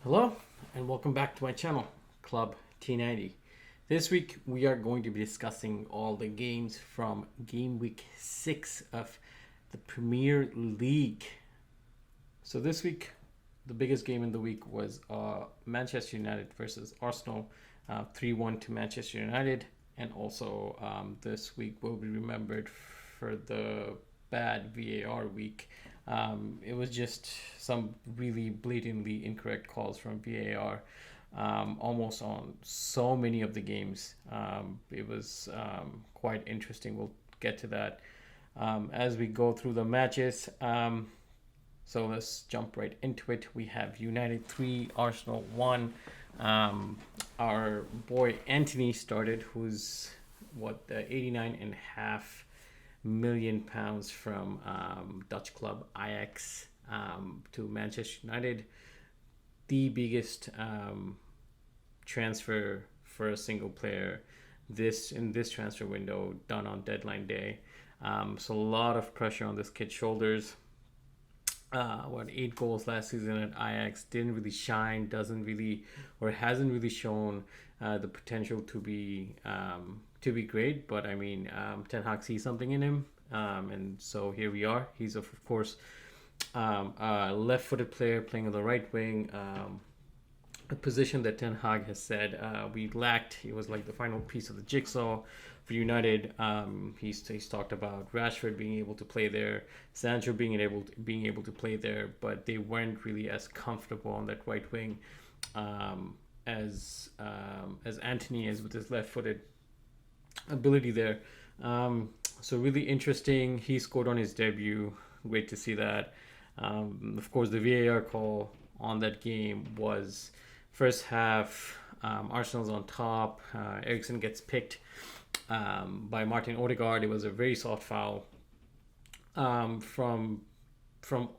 Hello and welcome back to my channel, Club T90. This week we are going to be discussing all the games from game week 6 of the Premier League. So this week, the biggest game in the week was Manchester United versus Arsenal, 3-1 to Manchester United. And also this week will be remembered for the bad VAR week. It was just some really blatantly incorrect calls from VAR, almost on so many of the games. It was quite interesting. We'll get to that as we go through the matches. So let's jump right into it. We have United 3, Arsenal 1. Our boy Anthony started, who's 89.5 million pounds from Dutch club Ajax to Manchester United. The biggest transfer for a single player in this transfer window done on deadline day. So a lot of pressure on this kid's shoulders. 8 goals last season at Ajax, didn't really shine, doesn't really, or hasn't really shown the potential to be great. But I mean, Ten Hag sees something in him, and so here we are. He's of course a left-footed player playing on the right wing. A position that Ten Hag has said we lacked. It was like the final piece of the jigsaw for United. He's talked about Rashford being able to play there, Sancho being able to play there, but they weren't really as comfortable on that right wing as Anthony is with his left-footed ability there. So really interesting. He scored on his debut. Great to see that. Of course, the VAR call on that game was first half. Arsenal's on top. Eriksen gets picked by Martin Odegaard. It was a very soft foul from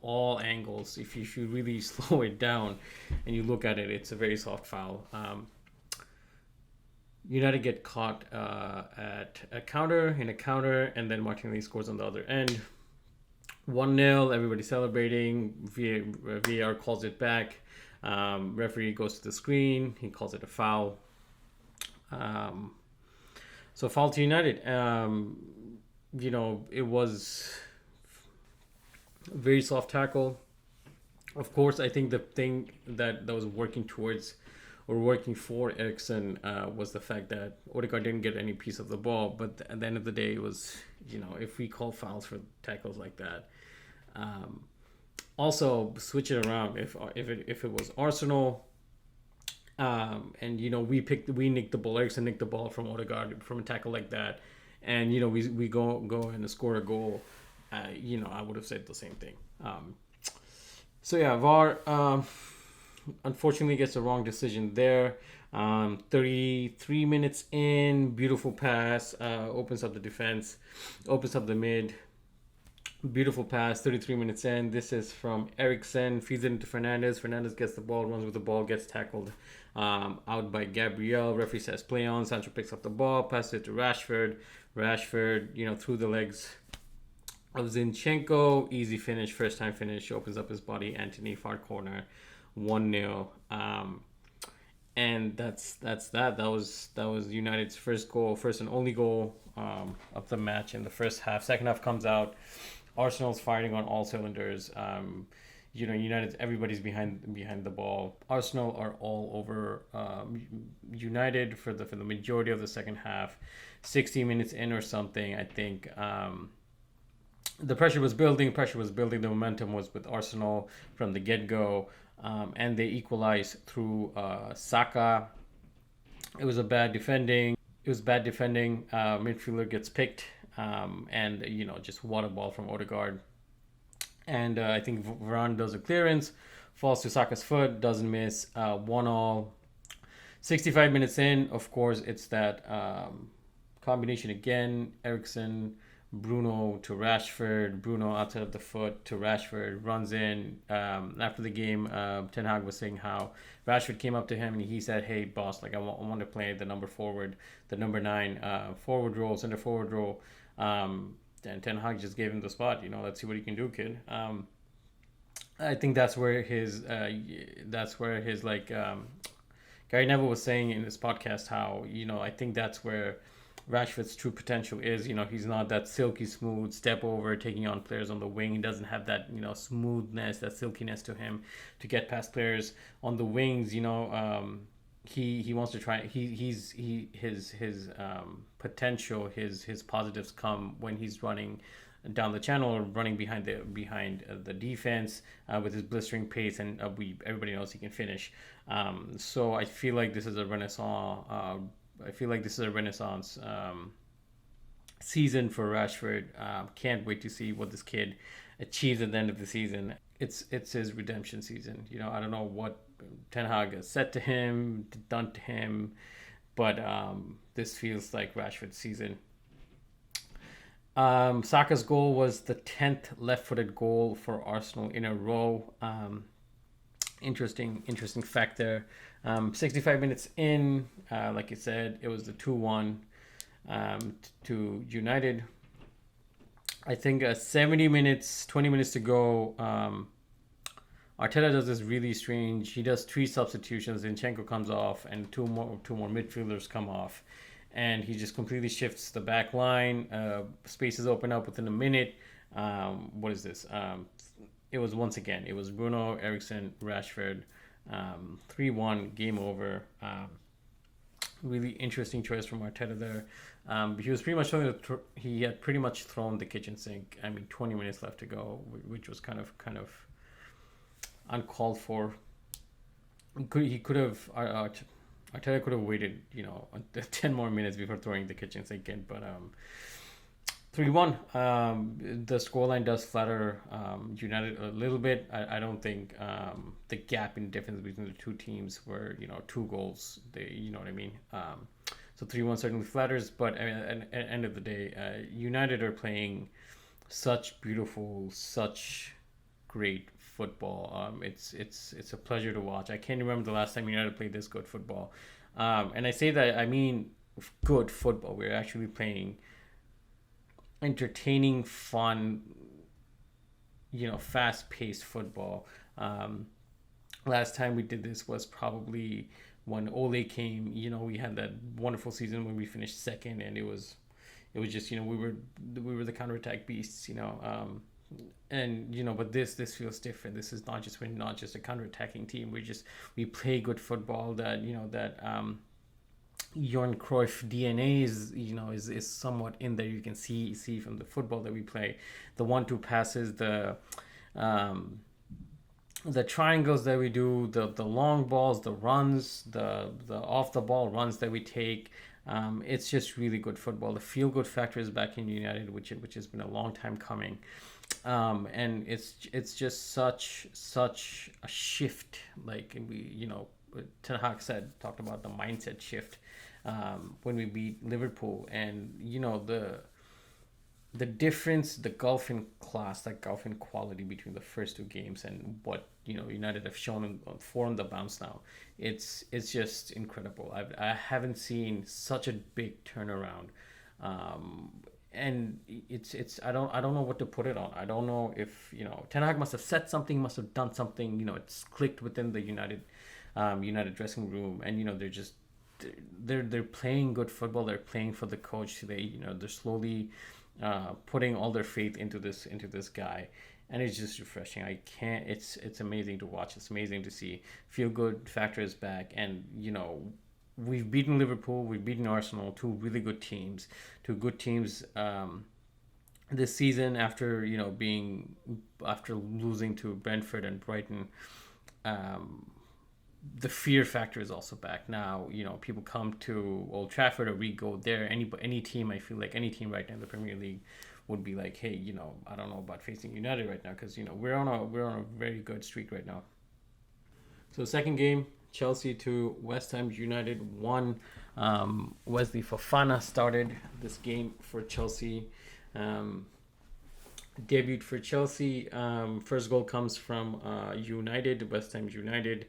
all angles. If you really slow it down and you look at it, it's a very soft foul. United get caught at a counter, and then Martinelli scores on the other end. 1-0, everybody celebrating. VAR calls it back. Referee goes to the screen. He calls it a foul. So foul to United. It was a very soft tackle. Of course, I think the thing that was working towards or working for Eriksen was the fact that Odegaard didn't get any piece of the ball. But at the end of the day, it was, if we call fouls for tackles like that. Also, switch it around. If it was Arsenal, and we nicked the ball, Eriksen nicked the ball from Odegaard from a tackle like that, and we go and score a goal. I would have said the same thing. So yeah, VAR unfortunately gets the wrong decision there. 33 minutes in, beautiful pass, opens up the defense, opens up the mid. Beautiful pass, 33 minutes in. This is from Eriksen, feeds it into Fernandes. Fernandes gets the ball, runs with the ball, gets tackled out by Gabriel. Referee says play on. Sancho picks up the ball, passes it to Rashford. Rashford, through the legs of Zinchenko. Easy finish, first time finish. Opens up his body. Anthony, far corner, 1-0. And that's that. That was United's first and only goal of the match in the first half. Second half comes out. Arsenal's firing on all cylinders. United, everybody's behind the ball. Arsenal are all over United for the majority of the second half. 60 minutes in or something, I think. The pressure was building. The momentum was with Arsenal from the get-go. And they equalized through Saka. It was bad defending. Midfielder gets picked. And just water ball from Odegaard. And I think Varane does a clearance, falls to Saka's foot, doesn't miss. 1-1. 65 minutes in, of course, it's that combination again. Eriksen, Bruno to Rashford. Bruno outside of the foot to Rashford, runs in. After the game, Ten Hag was saying how Rashford came up to him and he said, "Hey, boss, I want to play the number forward, the number 9 forward role, center forward role." And Ten Hag just gave him the spot. Let's see what he can do, kid. I think that's where his like Gary Neville was saying in his podcast how, I think that's where Rashford's true potential is. He's not that silky smooth step over taking on players on the wing. He doesn't have that, smoothness, that silkiness to him to get past players on the wings. He wants to try. His potential, his positives come when he's running down the channel or running behind the defense with his blistering pace, and everybody knows he can finish. So I feel like this is a renaissance. I feel like this is a renaissance season for Rashford. Can't wait to see what this kid achieves at the end of the season. It's his redemption season. I don't know what Ten Hag has said to him, done to him, but this feels like Rashford's season. Saka's goal was the 10th left-footed goal for Arsenal in a row. Interesting fact there. 65 minutes in, like I said, it was the 2-1 to United. I think 70 minutes, 20 minutes to go. Arteta does this really strange. He does 3 substitutions. Zinchenko comes off, and two more midfielders come off, and he just completely shifts the back line. Spaces open up within a minute. What is this? It was Bruno, Eriksson, Rashford. 3-1, game over. Really interesting choice from Arteta there. He was pretty much he had pretty much thrown the kitchen sink. 20 minutes left to go, which was kind of uncalled for. He could have Arteta could have waited 10 more minutes before throwing the kitchen sink in, but 3-1. The scoreline does flatter United a little bit. I don't think the gap in difference between the two teams were 2 goals. You know what I mean. So 3-1 certainly flatters, but at the end of the day, United are playing such beautiful, such great football. It's a pleasure to watch. I can't remember the last time United played this good football. And I say that, I mean good football. We're actually playing entertaining, fun, fast-paced football. Last time we did this was probably when Ole came. We had that wonderful season when we finished second, and it was just we were the counterattack beasts. And but this feels different. This is we're not just a counterattacking team. We play good football. That Johan Cruyff DNA is somewhat in there. You can see from the football that we play, the 1-2 passes, the triangles that we do, the long balls, the runs, the off the ball runs that we take. It's just really good football. The feel good factor is back in United, which has been a long time coming. And it's just such a shift. Like we, Ten Hag talked about the mindset shift when we beat Liverpool, and the difference, the gulf in class, that gulf in quality between the first 2 games and what United have shown on the bounce now. It's just incredible. I haven't seen such a big turnaround. And it's I don't know what to put it on. I don't know if Ten Hag must have said something, must have done something. It's clicked within the United dressing room, and they're playing good football. They're playing for the coach today. They're slowly putting all their faith into this guy, and it's just refreshing. It's amazing to watch. It's amazing to see. Feel good factor is back, and we've beaten Liverpool, we've beaten Arsenal, 2 really good teams, this season after after losing to Brentford and Brighton. The fear factor is also back now. People come to Old Trafford, or we go there. Any team, I feel like any team right now in the Premier League would be like, hey, I don't know about facing United right now, because we're on a very good streak right now. So second game, Chelsea 2, West Ham United 1. Wesley Fofana started this game for Chelsea. Debuted for Chelsea. First goal comes from West Ham United.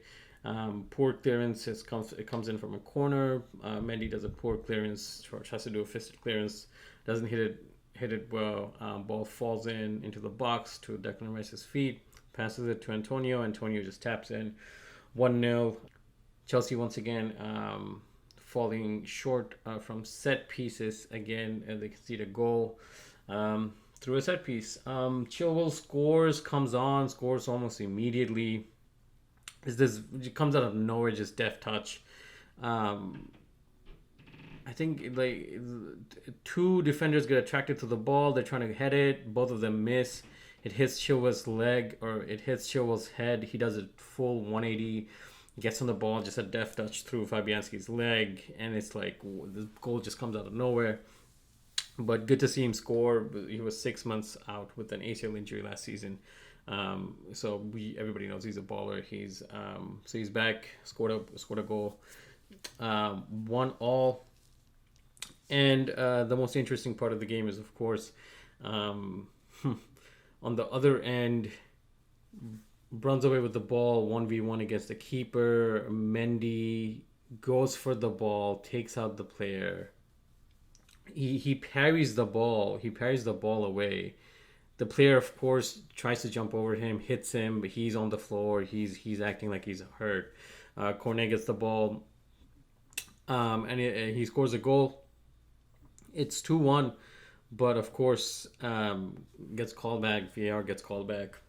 Poor clearance. It comes in from a corner. Mendy does a poor clearance. Tries to do a fisted clearance. Doesn't hit it well. Ball falls into the box to Declan Rice's feet. passes it to Antonio. Antonio just taps in 1-0. Chelsea once again falling short from set pieces again, and they concede a goal through a set piece. Chilwell scores almost immediately. It comes out of nowhere, just deft touch. I think like two defenders get attracted to the ball. They're trying to head it. Both of them miss. It hits Chilwell's leg, or it hits Chilwell's head. He does a full 180, gets on the ball, just a deft touch through Fabianski's leg, and it's like the goal just comes out of nowhere. But good to see him score. He was 6 months out with an ACL injury last season. So everybody knows he's a baller. He's back, scored a goal, 1-1. And the most interesting part of the game is, of course, on the other end, runs away with the ball 1v1 against the keeper. Mendy goes for the ball, takes out the player. He parries the ball. He parries the ball away. The player, of course, tries to jump over him, hits him, but he's on the floor. He's acting like he's hurt. Cornet gets the ball, and he scores a goal. It's 2-1, but of course, gets called back. VAR gets called back.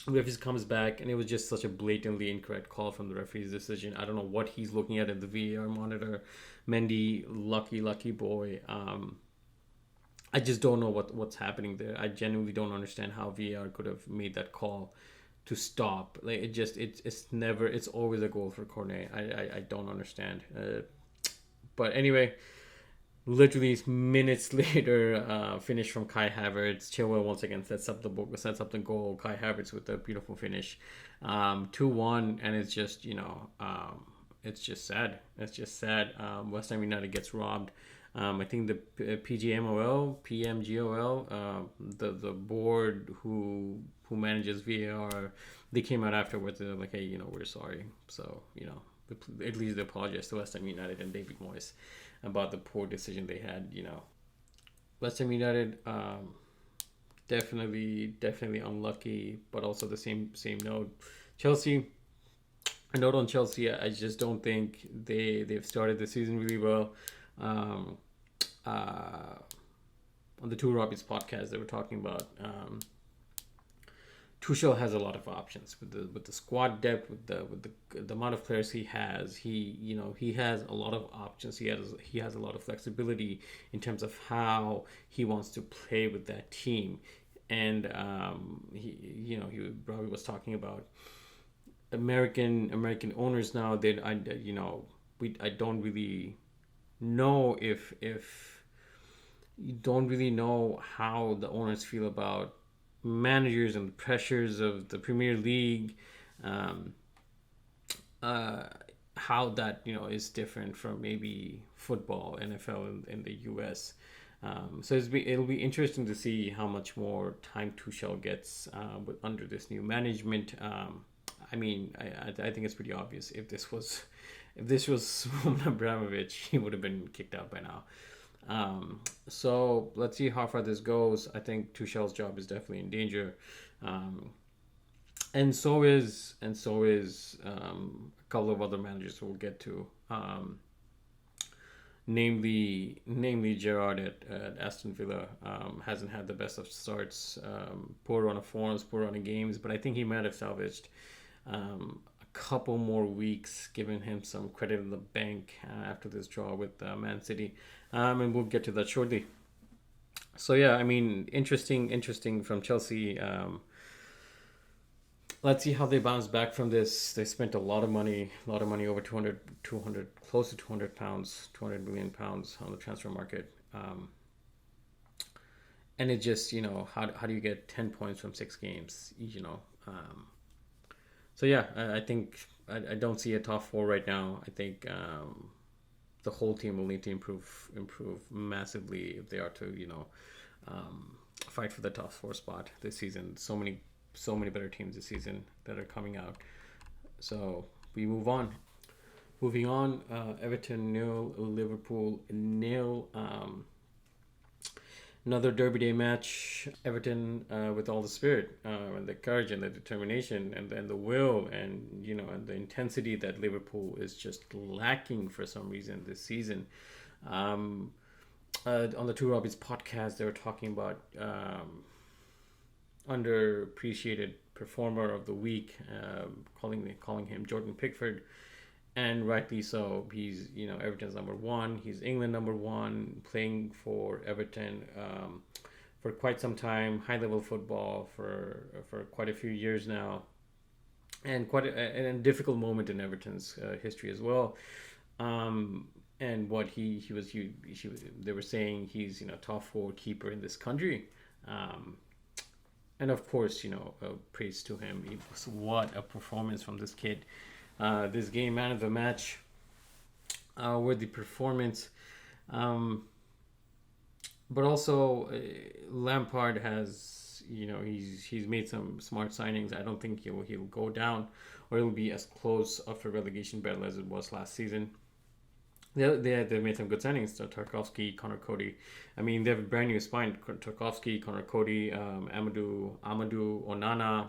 The referee comes back, and it was just such a blatantly incorrect call from the referee's decision. I don't know what he's looking at in the VAR monitor. Mendy, lucky boy. I just don't know what's happening there. I genuinely don't understand how VAR could have made that call to stop. Like it's always a goal for Cornet. I don't understand. But anyway, literally minutes later, finish from Kai Havertz. Chilwell once again sets up the goal. Kai Havertz with a beautiful finish, 2-1, and it's just it's just sad. It's just sad. West Ham United gets robbed. I think the PMGOL, the board who manages VAR, they came out afterwards. They're like, hey, we're sorry. So at least they apologized to West Ham United and David Moyes about the poor decision they had. West Ham United, definitely unlucky, but also the same note. Chelsea. A note on Chelsea, I just don't think they've started the season really well. On the Two Robbies podcast, they were talking about Tuchel has a lot of options with the squad depth, with the amount of players he has. He has a lot of options. He has a lot of flexibility in terms of how he wants to play with that team, and he probably was talking about American owners now. I don't really know if you don't really know how the owners feel about managers and the pressures of the Premier League, how that is different from maybe football, NFL in the US. So it'll be interesting to see how much more time Tuchel gets under this new management. I think it's pretty obvious if this was Roman Abramovich, he would have been kicked out by now. So let's see how far this goes. I think Tuchel's job is definitely in danger, and so is a couple of other managers we'll get to, namely Gerrard at Aston Villa. Hasn't had the best of starts, poor run of forms, poor run of games, but I think he might have salvaged a couple more weeks, giving him some credit in the bank after this draw with Man City, and we'll get to that shortly. So yeah, interesting from Chelsea. Let's see how they bounce back from this. They spent a lot of money, over 200, close to 200 pounds, 200 million pounds on the transfer market. And it just, how do you get 10 points from 6 games, So yeah, I think I don't see a top 4 right now. I think the whole team will need to improve massively if they are to fight for the top 4 spot this season. So many better teams this season that are coming out. So we move on. Moving on, Everton 0, Liverpool 0. Another Derby Day match. Everton with all the spirit and the courage and the determination and the will and and the intensity that Liverpool is just lacking for some reason this season. Um, on the Two Robbies podcast, they were talking about underappreciated performer of the week, calling him Jordan Pickford, and rightly so. He's Everton's number one. He's England number one, playing for Everton for quite some time, high level football for quite a few years now, and quite a difficult moment in Everton's history as well. And what he was, they were saying he's top four keeper in this country. And of course, praise to him. What a performance from this kid. This game, man of the match, worthy performance. But also, Lampard has, he's made some smart signings. I don't think he'll go down, or it'll be as close of a relegation battle as it was last season. They made some good signings. Tarkovsky, Connor Cody. I mean, they have a brand new spine. Tarkovsky, Connor Cody, Amadou Onana,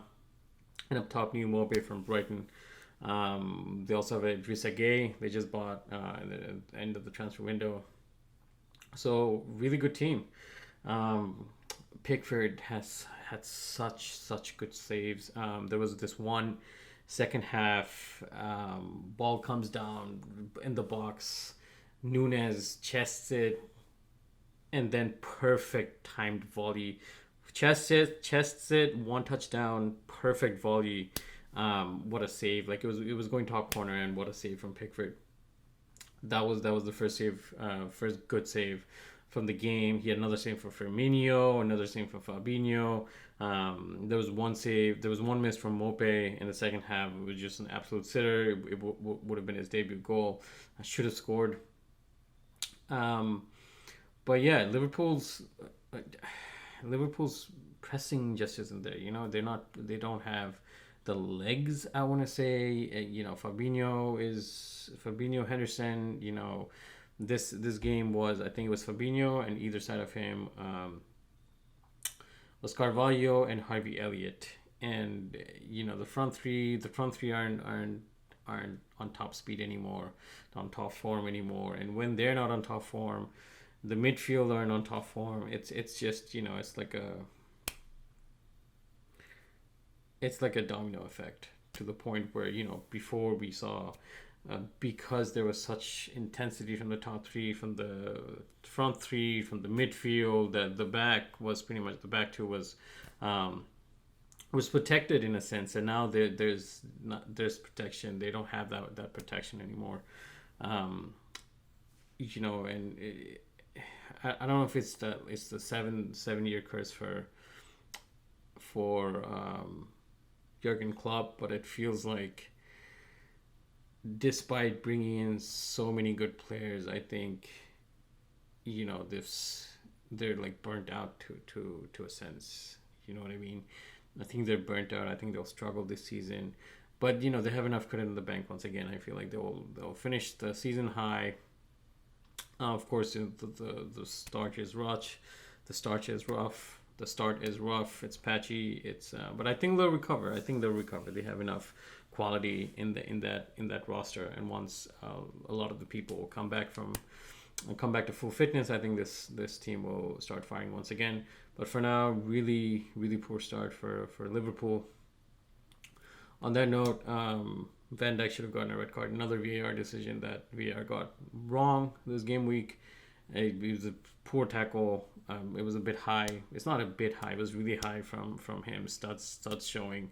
and up top, Neil Mowbray from Brighton. They also have Idrissa Gueye. They just bought at the end of the transfer window. So really good team. Pickford has had such good saves. There was this one second half, ball comes down in the box, Nunes chests it, and then perfect timed volley. Chests it, one touchdown, perfect volley. What a save! Like it was going top corner, and what a save from Pickford. That was the first save, first good save from the game. He had another save for Firmino, another save for Fabinho. There was one save. There was one miss from Mope in the second half. It was just an absolute sitter. It would have been his debut goal. I should have scored. But yeah, Liverpool's pressing just isn't there. They don't have the legs, I want to say. Fabinho, Henderson. This game was, I think it was Fabinho, and either side of him was Carvalho and Harvey Elliott. And the front three aren't on top speed anymore, not on top form anymore. And when they're not on top form, the midfield aren't on top form. It's just it's like a domino effect, to the point where before we saw, because there was such intensity from the top three, from the front three, from the midfield, that the back was pretty much, the back two was protected in a sense, and now there's protection. They don't have that protection anymore. And I don't know if it's the 7-year curse for Jurgen Klopp, but it feels like, despite bringing in so many good players, I think they're like burnt out to a sense. You know what I mean? I think they're burnt out. I think they'll struggle this season, but they have enough credit in the bank. Once again, I feel like they'll finish the season high. Of course, the start is rough. The start is rough. It's patchy. But I think they'll recover. They have enough quality in that roster, and once a lot of the people will come back to full fitness, I think this team will start firing once again. But for now, really really poor start for Liverpool. On that note, Van Dijk should have gotten a red card. Another VAR decision that VAR got wrong this game week. It was a poor tackle. It was a bit high. It's not a bit high. It was really high from him. Studs showing.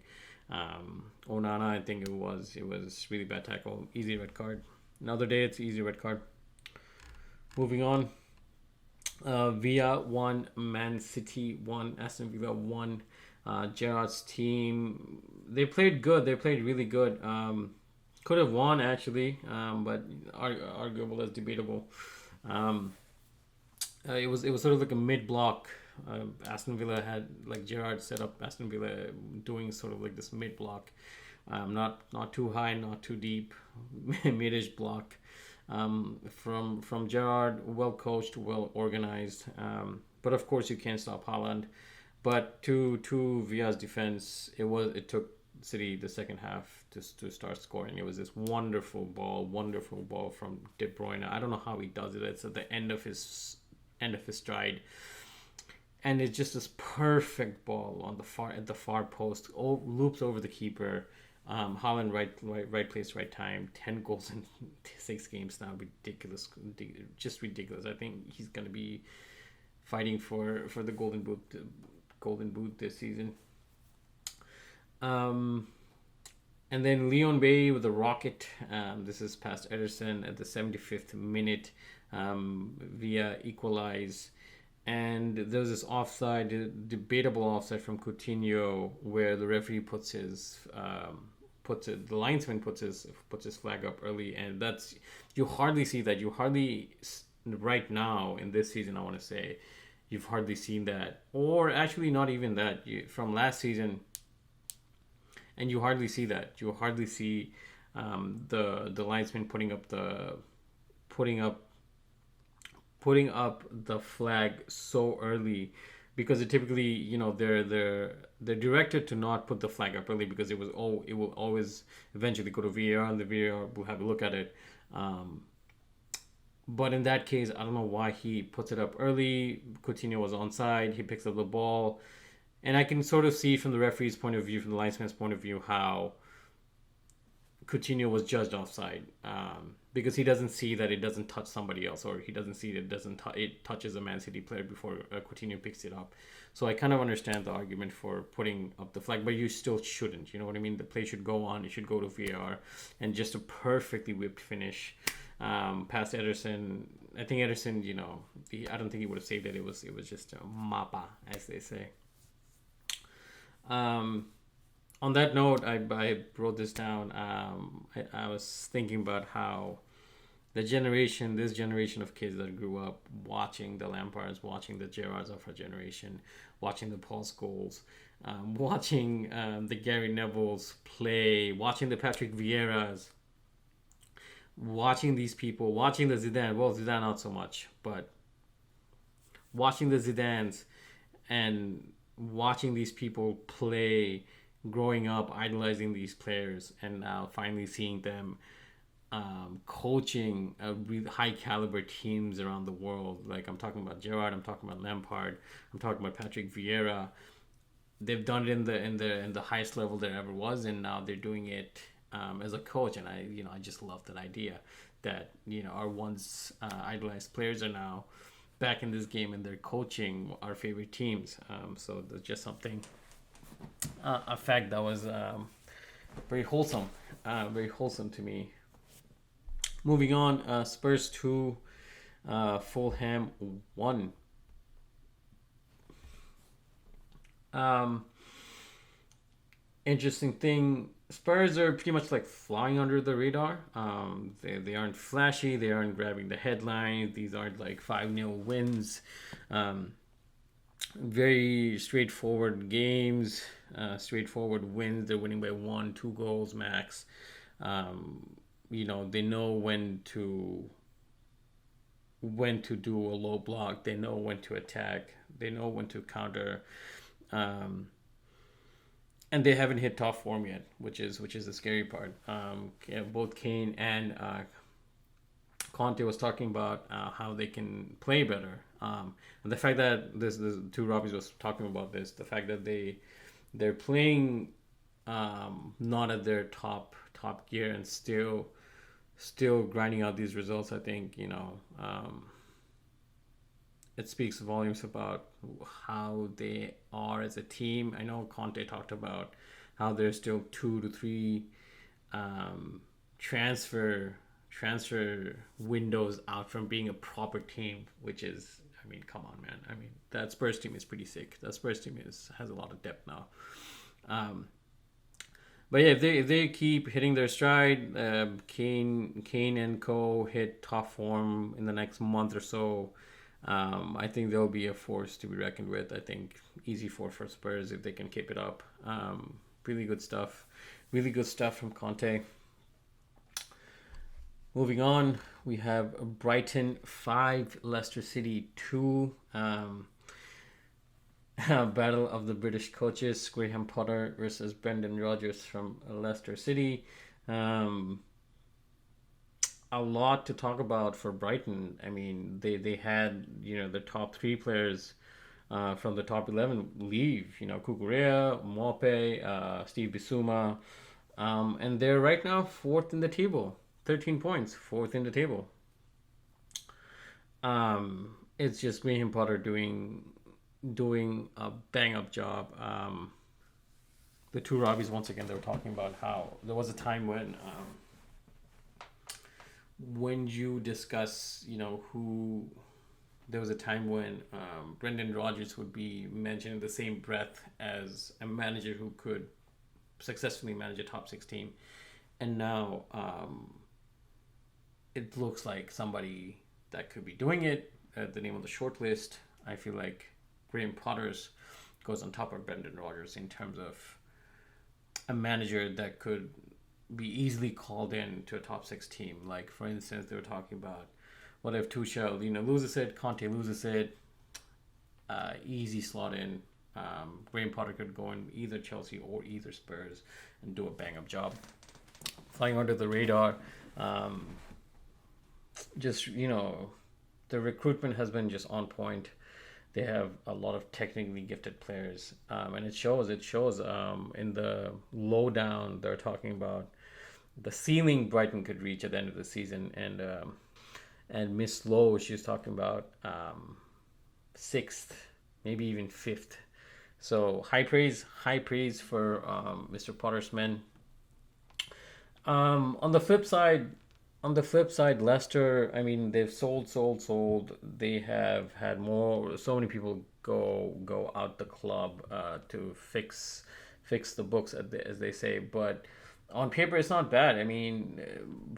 Onana, I think it was really bad tackle. Easy red card. Another day, it's easy red card. Moving on. Villa 1, Man City 1, Aston Villa 1. Gerrard's team, they played good. They played really good. Could have won actually, but arguable as debatable. It was sort of like a mid-block. Aston Villa had, like, Gerrard set up Aston Villa doing sort of like this mid-block, not too high, not too deep, mid-ish block. From Gerrard, well coached, well organized. But of course, you can't stop Haaland. But to Villa's defense, it took City the second half to start scoring. It was this wonderful ball from De Bruyne. I don't know how he does it. It's at the end of his stride, and it's just this perfect ball on the far post. Loops over the keeper. Haaland right place, right time. 10 goals in 6 games now. Ridiculous, just ridiculous. I think he's gonna be fighting for the golden boot this season. And then Leon Bay with a rocket. This is past Ederson at the 75th minute. Via equalize. And there was this offside, debatable offside from Coutinho, where the referee the linesman puts his flag up early, and that's, you hardly see that. Right now in this season, I want to say, you've hardly seen that, or actually not even that. From last season, and you hardly see that. You hardly see the linesman putting up the flag so early, because it typically, they're directed to not put the flag up early, because it will always eventually go to VAR, and the VAR will have a look at it. But in that case, I don't know why he puts it up early. Coutinho was onside. He picks up the ball. And I can sort of see from the referee's point of view, from the linesman's point of view, how Coutinho was judged offside. Because he doesn't see that it doesn't touch somebody else, or he doesn't see that it touches a Man City player before Coutinho picks it up. So I kind of understand the argument for putting up the flag, but you still shouldn't. You know what I mean? The play should go on. It should go to VAR. And just a perfectly whipped finish past Ederson. I think Ederson, I don't think he would have saved it. It was just a mapa, as they say. On that note, I wrote this down. I was thinking about how this generation of kids that grew up watching the Lampards, watching the Gerrards of our generation, watching the Paul Scholes, watching the Gary Nevilles play, watching the Patrick Vieiras, watching these people, watching the Zidane. Well, Zidane not so much, but watching the Zidanes and watching these people play, growing up idolizing these players, and now finally seeing them coaching really high caliber teams around the world. Like, I'm talking about Gerrard, I'm talking about Lampard, I'm talking about Patrick Vieira. They've done it in the highest level there ever was, and now they're doing it as a coach. And I just love that idea that our once idolized players are now back in this game, and they're coaching our favorite teams. So that's just something, a fact that was very wholesome to me. Moving on, Spurs 2, Fulham 1. Interesting thing, Spurs are pretty much like flying under the radar. They aren't flashy. They aren't grabbing the headlines. These aren't like 5-0 wins. Very straightforward games, straightforward wins. They're winning by 1-2 goals max. They know when to do a low block. They know when to attack. They know when to counter. And they haven't hit top form yet, which is the scary part. Both Kane and Conte was talking about how they can play better. And the fact that this two Robbies was talking about this, the fact that they're playing not at their top gear and still grinding out these results, I think, it speaks volumes about how they are as a team. I know Conte talked about how there's still 2 to 3 transfer windows out from being a proper team, which is, come on, man. That Spurs team is pretty sick. That Spurs team has a lot of depth now. But yeah, if they keep hitting their stride, Kane and co hit top form in the next month or so, I think they'll be a force to be reckoned with. I think easy for Spurs if they can keep it up. Really good stuff from Conte. Moving on, we have Brighton 5, Leicester City 2. Battle of the British coaches: Graham Potter versus Brendan Rodgers from Leicester City. Um, a lot to talk about for Brighton. I mean, they had the top three players from the top 11 leave. Kukurea, Mope, Steve Bissouma, and they're right now fourth in the table, 13 points, fourth in the table. It's just Graham Potter doing a bang up job. The two Robbies, once again, they were talking about how there was a time when you discuss, who there was a time when Brendan Rodgers would be mentioned in the same breath as a manager who could successfully manage a top six team, and now it looks like somebody that could be doing it. The name on the short list, I feel like Graham Potter's goes on top of Brendan Rodgers in terms of a manager that could be easily called in to a top six team. Like, for instance, they were talking about what if Tuchel, loses it, Conte loses it, easy slot in. Graham Potter could go in either Chelsea or either Spurs and do a bang up job. Flying under the radar. Just, the recruitment has been just on point. They have a lot of technically gifted players, and it shows. In the lowdown, they're talking about the ceiling Brighton could reach at the end of the season, and Miss Lowe, she's talking about sixth, maybe even fifth. So high praise for Mr. Potter's men. On the flip side, Leicester, I mean, they've sold. They have had so many people go out the club to fix the books, as they say. But on paper, it's not bad. I mean,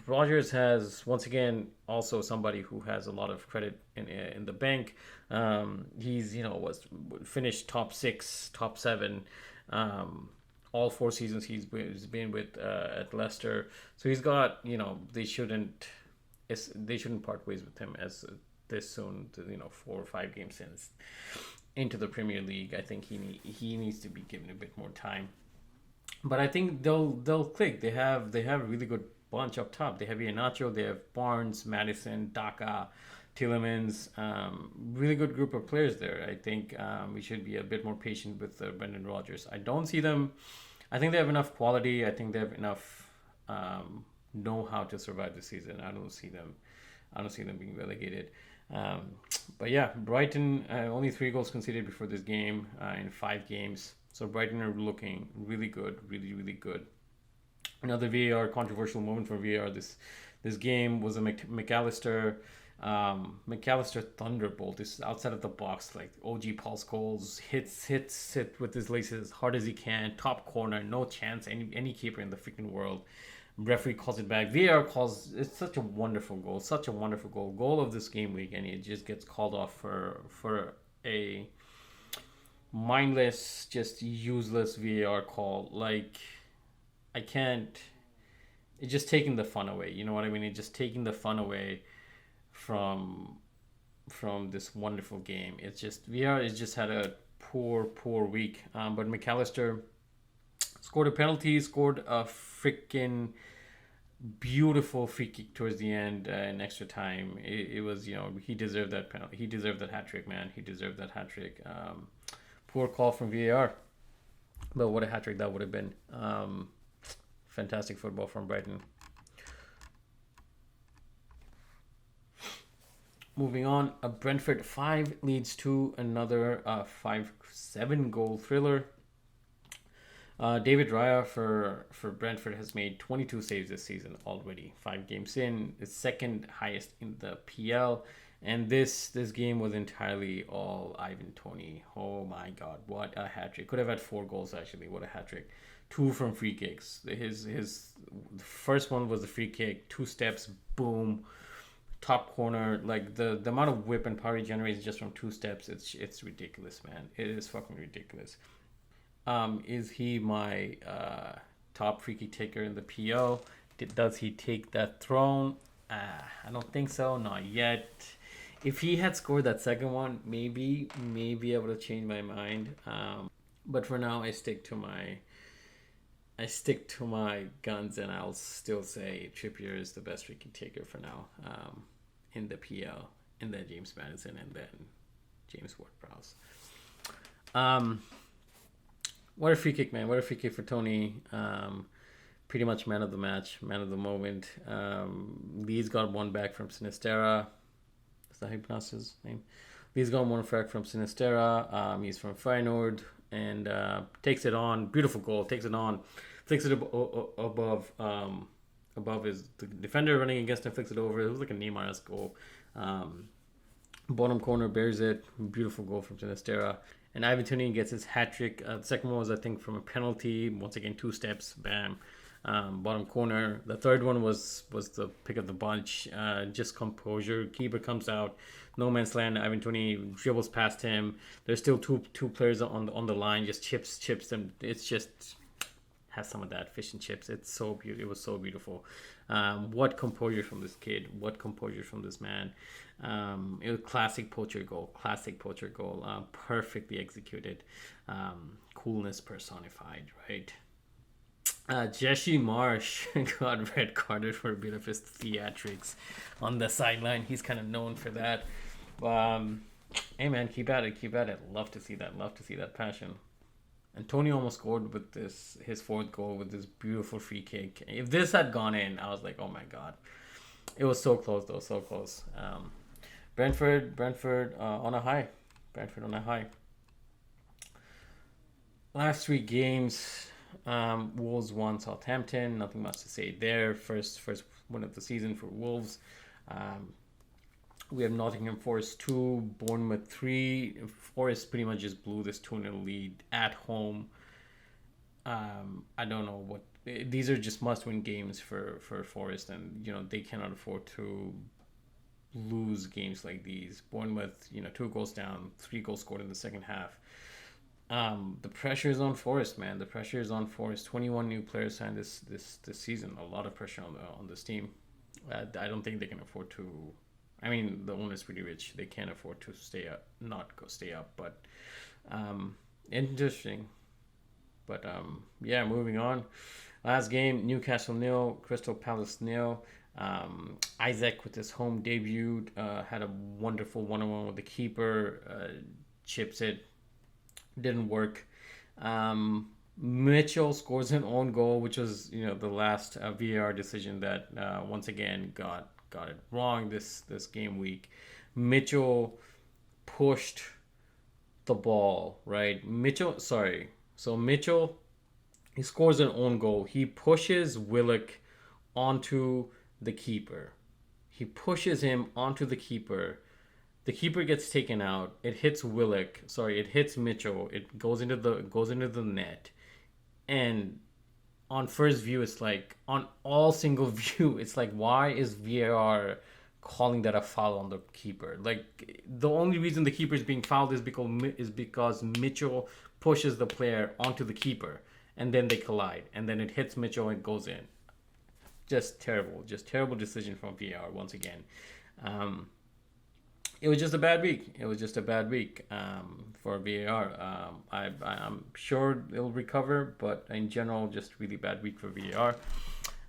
Rogers has, once again, also somebody who has a lot of credit in the bank. He's was finished top six, top seven. All 4 seasons he's been with at Leicester, so he's got they shouldn't part ways with him as this soon. 4 or 5 games into the Premier League, I think he needs to be given a bit more time. But I think they'll click. They have a really good bunch up top. They have Iheanacho, they have Barnes, Madison, Daka, Tielemans, really good group of players there. I think we should be a bit more patient with Brendan Rodgers. I think they have enough quality. I think they have enough know-how to survive the season. I don't see them being relegated. But yeah, Brighton, only 3 goals conceded before this game in 5 games. So Brighton are looking really good, really, really good. Another VAR controversial moment for VAR this game was a McAllister thunderbolt. This is outside of the box, like OG Paul Scholes hits it with his laces as hard as he can, top corner, no chance any keeper in the freaking world. Referee calls it back. VAR calls it's such a wonderful goal of this game week, and it just gets called off for a mindless, just useless VAR call. Like, I can't. It's just taking the fun away. You know what I mean? It's just taking the fun away from this wonderful game. It's just VAR has just had a poor week. But McAllister scored a penalty, scored a freaking beautiful free kick towards the end in extra time. It was he deserved that penalty. He deserved that hat trick, man. He deserved that hat trick. Poor call from VAR, but what a hat trick that would have been. Fantastic football from Brighton. Moving on, a Brentford 5 leads to another 5-7 goal thriller. David Raya for Brentford has made 22 saves this season already. 5 games in, the second highest in the PL. And this game was entirely all Ivan Toney. Oh my God, what a hat trick! Could have had 4 goals actually. What a hat trick! 2 from free kicks. His first one was the free kick. 2 steps, boom, top corner. Like the amount of whip and power he generates just from 2 steps. It's ridiculous, man. It is fucking ridiculous. Is he my top free kick taker in the PL? Does he take that throne? I don't think so. Not yet. If he had scored that second one, maybe I would have changed my mind. But for now, I stick to my guns, and I'll still say Trippier is the best free kick taker for now. In the PL, and then James Madison, and then James Ward-Prowse. What a free kick, man! What a free kick for Tony. Pretty much man of the match, man of the moment. Lee's got one back from Sinistera. Is that how you pronounce his name? Lee's got one back from Sinistera. He's from Feyenoord, and takes it on. Beautiful goal. Takes it on. Flicks it above his the defender running against him. Flicks it over. It was like a Neymar-esque goal. Bottom corner bears it. Beautiful goal from Sinistera. And Ivan Toney gets his hat trick. The second one was, I think, from a penalty. Once again, 2 steps, bam, bottom corner. The third one was the pick of the bunch. Just composure. Keeper comes out, no man's land. Ivan Toney dribbles past him. There's still two players on the line. Just chips them. It's just has some of that fish and chips. It's so beautiful. It was so beautiful. What composure from this kid. What composure from this man. It was classic poacher goal. Perfectly executed. Coolness personified, right? Jesse Marsh got red carded for a bit of his theatrics on the sideline. He's kind of known for that. Hey man, keep at it. Love to see that passion. And Tony almost scored with his fourth goal with this beautiful free kick. If this had gone in, I was like, oh my god. It was so close though, so close. Brentford on a high. Last 3 games, Wolves won Southampton. Nothing much to say there. First win of the season for Wolves. We have Nottingham Forest 2, Bournemouth 3. Forest pretty much just blew this 2-0 lead at home. I don't know what... These are just must-win games for Forest, and they cannot afford to lose games like these. Bournemouth, 2 goals down, 3 goals scored in the second half. The pressure is on Forest, man. The pressure is on Forest. 21 new players signed this season. A lot of pressure on this team. I don't think they can afford to... I mean, the owner's pretty rich. They can't afford to stay up, But interesting. But yeah, moving on. Last game, Newcastle 0, Crystal Palace 0. Isaac with his home debut had a wonderful one-on-one with the keeper. Chips it. Didn't work. Mitchell scores an own goal, which was the last VAR decision that once again got it wrong this game week. Mitchell pushed the ball, right? So Mitchell, he scores an own goal. He pushes Willock onto the keeper. The keeper gets taken out. It hits Mitchell. It goes into the net. And on first view, it's like, on all single view, it's like, why is VAR calling that a foul on the keeper? Like, the only reason the keeper is being fouled is because Mitchell pushes the player onto the keeper, and then they collide, and then it hits Mitchell and goes in. Just terrible decision from VAR once again. It was just a bad week. For VAR. I'm sure it'll recover, but in general, just really bad week for VAR.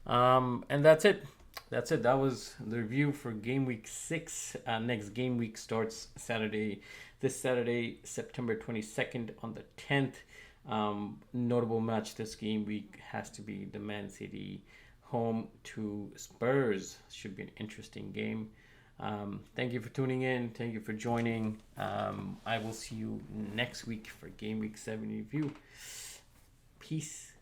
And that's it. That was the review for game week 6. Next game week starts this Saturday, September 22nd on the 10th. Notable match this game week has to be the Man City home to Spurs. Should be an interesting game. Thank you for tuning in. Thank you for joining. I will see you next week for Game Week 7 review. Peace.